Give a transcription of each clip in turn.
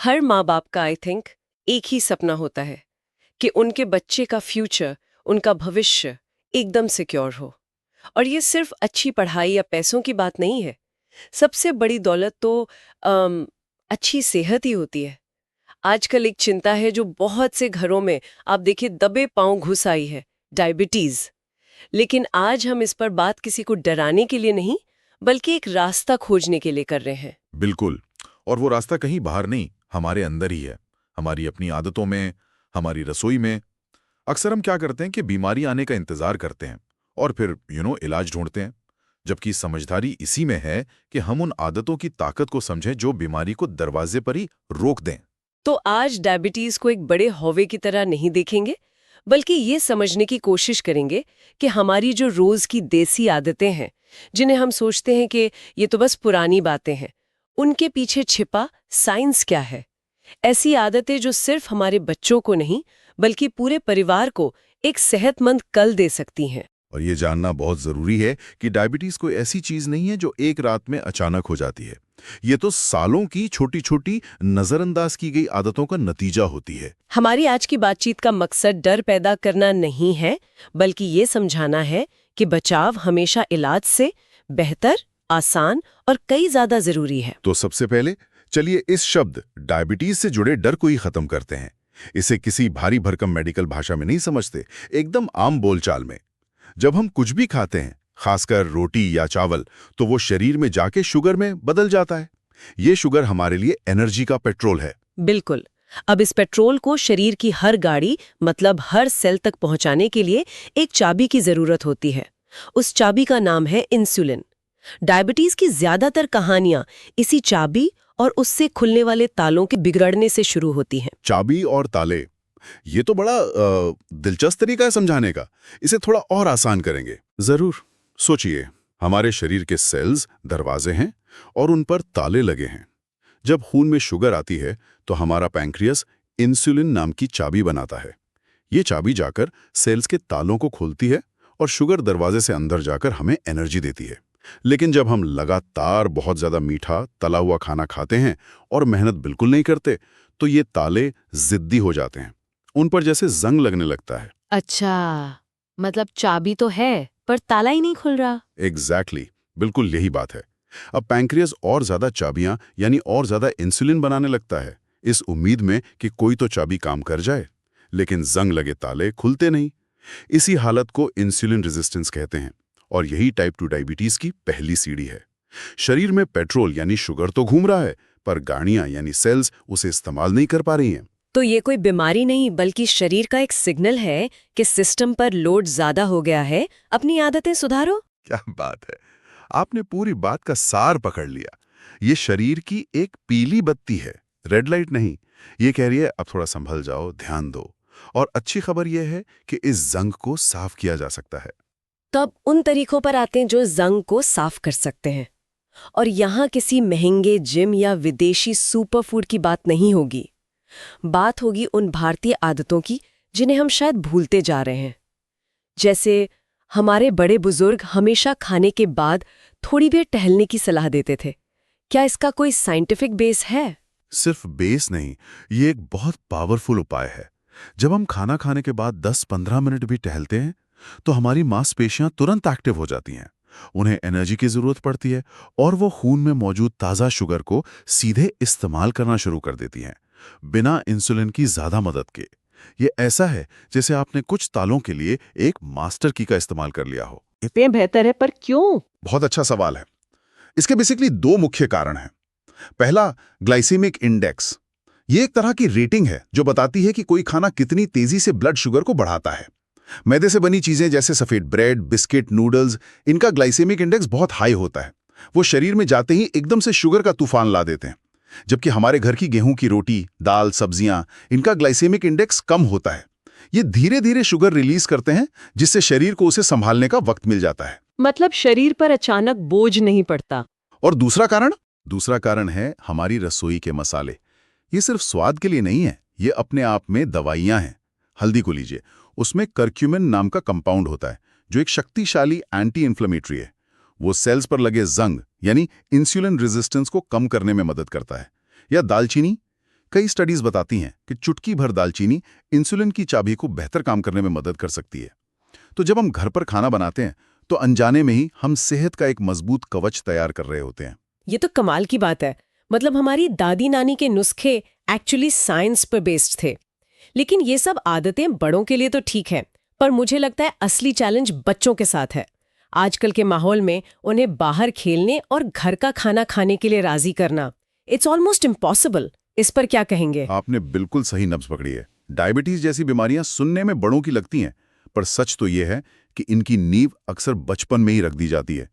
हर माँ बाप का आई थिंक एक ही सपना होता है कि उनके बच्चे का फ्यूचर, उनका भविष्य एकदम सिक्योर हो। और ये सिर्फ अच्छी पढ़ाई या पैसों की बात नहीं है। सबसे बड़ी दौलत तो अच्छी सेहत ही होती है। आजकल एक चिंता है जो बहुत से घरों में आप देखिए दबे पांव घुस आई है, डायबिटीज। लेकिन आज हम इस पर बात किसी को डराने के लिए नहीं, बल्कि एक रास्ता खोजने के लिए कर रहे हैं। बिल्कुल। और वो रास्ता कहीं बाहर नहीं, हमारे अंदर ही है। हमारी अपनी आदतों में, हमारी रसोई में। अक्सर हम क्या करते हैं कि बीमारी आने का इंतजार करते हैं और फिर इलाज ढूंढते हैं। जबकि समझदारी इसी में है कि हम उन आदतों की ताकत को समझें जो बीमारी को दरवाजे पर ही रोक दें। तो आज डायबिटीज को एक बड़े हौवे की तरह नहीं देखेंगे, बल्कि ये समझने की कोशिश करेंगे कि हमारी जो रोज की देसी आदतें हैं, जिन्हें हम सोचते हैं कि ये तो बस पुरानी बातें हैं, उनके पीछे छिपा साइंस क्या है। ऐसी आदतें जो सिर्फ हमारे बच्चों को नहीं, बल्कि पूरे परिवार को एक सेहतमंद कल दे सकती हैं। और ये जानना बहुत जरूरी है कि डायबिटीज कोई ऐसी चीज नहीं है जो एक रात में अचानक हो जाती है। ये तो सालों की छोटी छोटी नजरअंदाज की गई आदतों का नतीजा होती है। हमारी आज की बातचीत का मकसद डर पैदा करना नहीं है, बल्कि ये समझाना है कि बचाव हमेशा इलाज से बेहतर, आसान और कई ज्यादा जरूरी है। तो सबसे पहले चलिए इस शब्द डायबिटीज से जुड़े डर को ही खत्म करते हैं। इसे किसी भारी भरकम मेडिकल भाषा में नहीं समझते, एकदम आम बोलचाल में। जब हम कुछ भी खाते हैं, खासकर रोटी या चावल, तो वो शरीर में जाके शुगर में बदल जाता है। ये शुगर हमारे लिए एनर्जी का पेट्रोल है। बिल्कुल। अब इस पेट्रोल को शरीर की हर गाड़ी, मतलब हर सेल तक पहुंचाने के लिए एक चाबी की जरूरत होती है। उस चाबी का नाम है इंसुलिन। डायबिटीज की ज्यादातर कहानियां इसी चाबी और उससे खुलने वाले तालों के बिगड़ने से शुरू होती हैं। चाबी और ताले, ये तो बड़ा दिलचस्प तरीका है समझाने का। इसे थोड़ा और आसान करेंगे। जरूर। सोचिए, हमारे शरीर के सेल्स दरवाजे हैं और उन पर ताले लगे हैं। जब खून में शुगर आती है तो हमारा पैंक्रियास इंसुलिन नाम की चाबी बनाता है। ये चाबी जाकर सेल्स के तालों को खोलती है और शुगर दरवाजे से अंदर जाकर हमें एनर्जी देती है। लेकिन जब हम लगातार बहुत ज्यादा मीठा तला हुआ खाना खाते हैं और मेहनत बिल्कुल नहीं करते, तो ये ताले जिद्दी हो जाते हैं। उन पर जैसे जंग लगने लगता है। अच्छा, मतलब चाबी तो है, पर ताला ही नहीं खुल रहा। एग्जैक्टली, बिल्कुल यही बात है। अब पैंक्रियास और ज्यादा चाबियां यानी और ज्यादा इंसुलिन बनाने लगता है, इस उम्मीद में कि कोई तो चाबी काम कर जाए। लेकिन जंग लगे ताले खुलते नहीं। इसी हालत को इंसुलिन रेजिस्टेंस कहते हैं और यही टाइप 2 डायबिटीज की पहली सीढ़ी है। शरीर में पेट्रोल यानी शुगर तो घूम रहा है, पर गाड़ियां यानी सेल्स उसे इस्तेमाल नहीं कर पा रही हैं। तो ये कोई बीमारी नहीं, बल्कि शरीर का एक सिग्नल है कि सिस्टम पर लोड ज्यादा हो गया है, अपनी आदतें सुधारो। क्या बात है, आपने पूरी बात का सार पकड़ लिया। ये शरीर की एक पीली बत्ती है, रेड लाइट नहीं। ये कह रही है अब थोड़ा संभल जाओ, ध्यान दो। और अच्छी खबर यह है कि इस जंग को साफ किया जा सकता है। तो अब उन तरीकों पर आते हैं जो जंग को साफ कर सकते हैं। और यहाँ किसी महंगे जिम या विदेशी सुपरफूड की बात नहीं होगी। बात होगी उन भारतीय आदतों की जिन्हें हम शायद भूलते जा रहे हैं। जैसे हमारे बड़े बुजुर्ग हमेशा खाने के बाद थोड़ी देर टहलने की सलाह देते थे। क्या इसका कोई साइंटिफिक बेस है? सिर्फ बेस नहीं, ये एक बहुत पावरफुल उपाय है। जब हम खाना खाने के बाद 10-15 मिनट भी टहलते हैं, तो हमारी मांसपेशियां तुरंत एक्टिव हो जाती हैं। उन्हें एनर्जी की जरूरत पड़ती है और वो खून में मौजूद ताज़ा शुगर को सीधे इस्तेमाल करना शुरू कर देती हैं, बिना इंसुलिन की ज्यादा मदद के। ये ऐसा है जैसे आपने कुछ तालों के लिए एक मास्टर की का इस्तेमाल कर लिया हो। इतने बेहतर है, पर क्यों? बहुत अच्छा सवाल है। इसके बेसिकली 2 मुख्य कारण हैं। पहला, ग्लाइसेमिक इंडेक्स। ये एक तरह की रेटिंग है जो बताती है कि कोई खाना कितनी तेजी से ब्लड शुगर को बढ़ाता है। मैदे से बनी चीजें जैसे सफेद ब्रेड, बिस्किट, नूडल्स, इनका ग्लाइसेमिक इंडेक्स बहुत हाई होता है। वो शरीर में जाते ही एकदम से शुगर का तूफान ला देते हैं। जबकि हमारे घर की गेहूं की रोटी, दाल, सब्जियां, इनका ग्लाइसेमिक इंडेक्स कम होता है। ये धीरे धीरे शुगर रिलीज करते हैं, जिससे शरीर को उसे संभालने का वक्त मिल जाता है। मतलब शरीर पर अचानक बोझ नहीं पड़ता। और दूसरा कारण है हमारी रसोई के मसाले। ये सिर्फ स्वाद के लिए नहीं है, ये अपने आप में दवाइयां हैं। हल्दी को लीजिए, उसमें करक्यूमिन नाम का कंपाउंड होता है जो एक शक्तिशाली एंटी इन्फ्लेमेटरी है। वो सेल्स पर लगे जंग यानी इंसुलिन रेजिस्टेंस को कम करने में मदद करता है। या दालचीनी, कई स्टडीज बताती हैं कि चुटकी भर दालचीनी इंसुलिन की चाबी को बेहतर काम करने में मदद कर सकती है। तो जब हम घर पर खाना बनाते हैं तो अनजाने में ही हम सेहत का एक मजबूत कवच तैयार कर रहे होते हैं। ये तो कमाल की बात है। मतलब हमारी दादी नानी के नुस्खे एक्चुअली साइंस पर बेस्ड थे। लेकिन ये सब आदतें बड़ों के लिए तो ठीक है, पर मुझे लगता है असली चैलेंज बच्चों के साथ है। आजकल के माहौल में उन्हें बाहर खेलने और घर का खाना खाने के लिए राजी करना, इट्स ऑलमोस्ट इम्पॉसिबल। इस पर क्या कहेंगे? आपने बिल्कुल सही नब्ज पकड़ी है। डायबिटीज जैसी बीमारियां सुनने में बड़ों की लगती हैं, पर सच तो ये है कि इनकी नींव अक्सर बचपन में ही रख दी जाती है।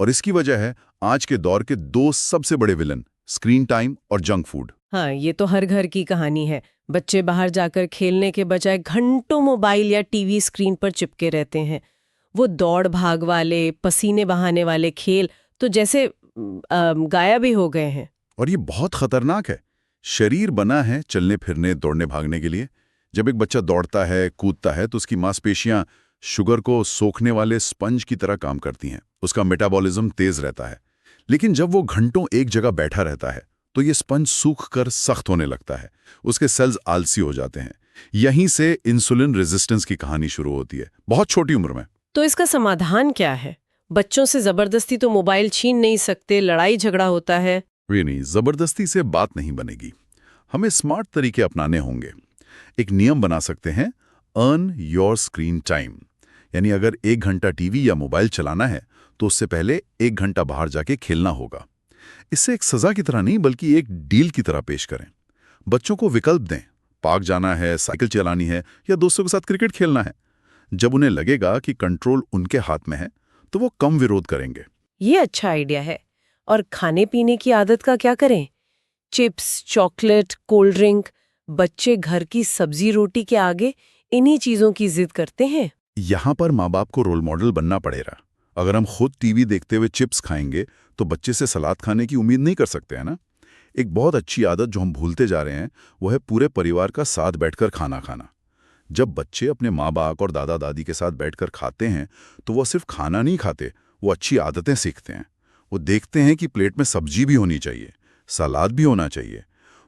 और इसकी वजह है आज के दौर के दो सबसे बड़े विलन, स्क्रीन टाइम और जंक फूड। हाँ, ये तो हर घर की कहानी है। बच्चे बाहर जाकर खेलने के बजाय घंटों मोबाइल या टीवी स्क्रीन पर चिपके रहते हैं। वो दौड़ भाग वाले, पसीने बहाने वाले खेल तो जैसे गायब ही हो गए हैं। और ये बहुत खतरनाक है। शरीर बना है चलने फिरने, दौड़ने भागने के लिए। जब एक बच्चा दौड़ता है, कूदता है, तो उसकी मांसपेशियां शुगर को सोखने वाले स्पंज की तरह काम करती हैं। उसका मेटाबॉलिज्म तेज रहता है। लेकिन जब वो घंटों एक जगह बैठा रहता है तो ये स्पंज सूख कर सख्त होने लगता है। उसके सेल्स आलसी हो जाते हैं। यहीं से इंसुलिन रेजिस्टेंस की कहानी शुरू होती है, बहुत छोटी उम्र में। तो इसका समाधान क्या है? बच्चों से जबरदस्ती तो मोबाइल छीन नहीं सकते, लड़ाई झगड़ा होता है। ये नहीं, जबरदस्ती से बात नहीं बनेगी। हमें स्मार्ट तरीके अपनाने होंगे। एक नियम बना सकते हैं, अर्न योर स्क्रीन टाइम। यानी अगर 1 घंटा टीवी या मोबाइल चलाना है तो उससे पहले 1 घंटा बाहर जाके खेलना होगा। इससे एक सजा की तरह नहीं, बल्कि एक डील की तरह पेश करें। बच्चों को विकल्प दें, पार्क जाना है, साइकिल चलानी है या दोस्तों के साथ क्रिकेट खेलना है। जब उन्हें लगेगा कि कंट्रोल उनके हाथ में है तो वो कम विरोध करेंगे। ये अच्छा आइडिया है। और खाने पीने की आदत का क्या करें? चिप्स, चॉकलेट, कोल्ड ड्रिंक, बच्चे घर की सब्जी रोटी के आगे इन्हीं चीजों की जिद करते हैं। यहाँ पर माँ बाप को रोल मॉडल बनना पड़ेगा। अगर हम खुद टीवी देखते हुए चिप्स खाएंगे तो बच्चे से सलाद खाने की उम्मीद नहीं कर सकते, है ना? एक बहुत अच्छी आदत जो हम भूलते जा रहे हैं वो है पूरे परिवार का साथ बैठकर खाना खाना। जब बच्चे अपने माँ बाप और दादा दादी के साथ बैठकर खाते हैं तो वो सिर्फ खाना नहीं खाते, वो अच्छी आदतें सीखते हैं। वो देखते हैं कि प्लेट में सब्जी भी होनी चाहिए, सलाद भी होना चाहिए।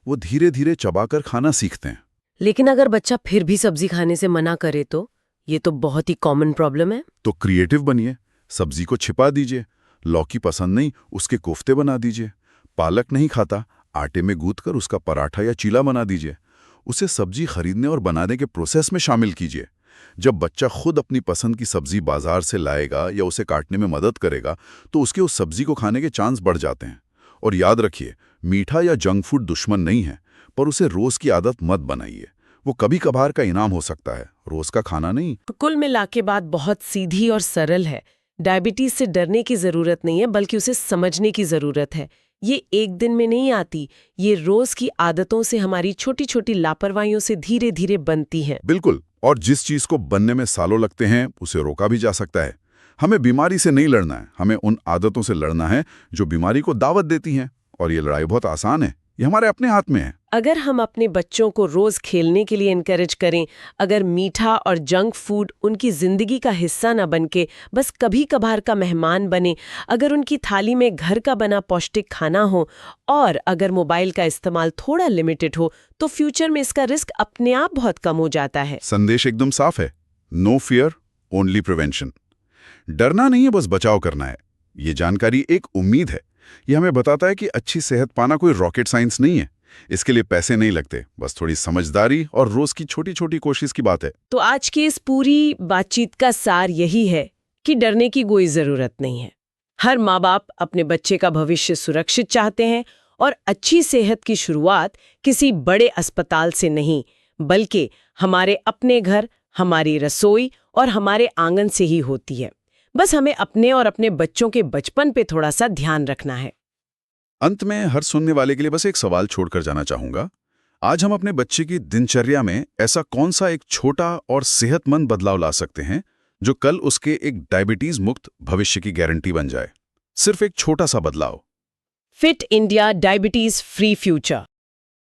वो धीरे धीरे चबाकर खाना सीखते हैं। लेकिन अगर बच्चा फिर भी सब्जी खाने से मना करे तो ये तो बहुत ही कॉमन प्रॉब्लम है। तो क्रिएटिव बनिए, सब्जी को छिपा दीजिए। लौकी पसंद नहीं, उसके कोफ्ते बना दीजिए। पालक नहीं खाता, आटे में गूंथकर उसका पराठा या चीला बना दीजिए। उसे सब्जी खरीदने और बनाने के प्रोसेस में शामिल कीजिए। जब बच्चा खुद अपनी पसंद की सब्जी बाजार से लाएगा या उसे काटने में मदद करेगा तो उसके उस सब्जी को खाने के चांस बढ़ जाते हैं। और याद रखिए, मीठा या जंक फूड दुश्मन नहीं है, पर उसे रोज की आदत मत बनाइए। वो कभी कभार का इनाम हो सकता है, रोज का खाना नहीं। कुल मिला के बात बहुत सीधी और सरल है। डायबिटीज से डरने की जरूरत नहीं है, बल्कि उसे समझने की जरूरत है। ये एक दिन में नहीं आती, ये रोज की आदतों से, हमारी छोटी छोटी लापरवाहियों से धीरे धीरे बनती हैं। बिल्कुल। और जिस चीज को बनने में सालों लगते हैं उसे रोका भी जा सकता है। हमें बीमारी से नहीं लड़ना है, हमें उन आदतों से लड़ना है जो बीमारी को दावत देती हैं। और ये लड़ाई बहुत आसान है, ये हमारे अपने हाथ में है। अगर हम अपने बच्चों को रोज खेलने के लिए इनकरेज करें, अगर मीठा और जंक फूड उनकी जिंदगी का हिस्सा न बनके बस कभी कभार का मेहमान बने, अगर उनकी थाली में घर का बना पौष्टिक खाना हो और अगर मोबाइल का इस्तेमाल थोड़ा लिमिटेड हो, तो फ्यूचर में इसका रिस्क अपने आप बहुत कम हो जाता है। संदेश एकदम साफ है, नो फियर, ओनली प्रिवेंशन। डरना नहीं है, बस बचाव करना है। ये जानकारी एक उम्मीद है। ये हमें बताता है कि अच्छी सेहत पाना कोई रॉकेट साइंस नहीं है। इसके लिए पैसे नहीं लगते, बस थोड़ी समझदारी और रोज की छोटी छोटी कोशिश की बात है। तो आज की इस पूरी बातचीत का सार यही है कि डरने की कोई जरूरत नहीं है। हर माँ बाप अपने बच्चे का भविष्य सुरक्षित चाहते हैं और अच्छी सेहत की शुरुआत किसी बड़े अस्पताल से नहीं, बल्कि हमारे अपने घर, हमारी रसोई और हमारे आंगन से ही होती है। बस हमें अपने और अपने बच्चों के बचपन पे थोड़ा सा ध्यान रखना है। अंत में हर सुनने वाले के लिए बस एक सवाल छोड़कर जाना चाहूंगा। आज हम अपने बच्चे की दिनचर्या में ऐसा कौन सा एक छोटा और सेहतमंद बदलाव ला सकते हैं जो कल उसके एक डायबिटीज मुक्त भविष्य की गारंटी बन जाए? सिर्फ एक छोटा सा बदलाव। Fit India, diabetes free future.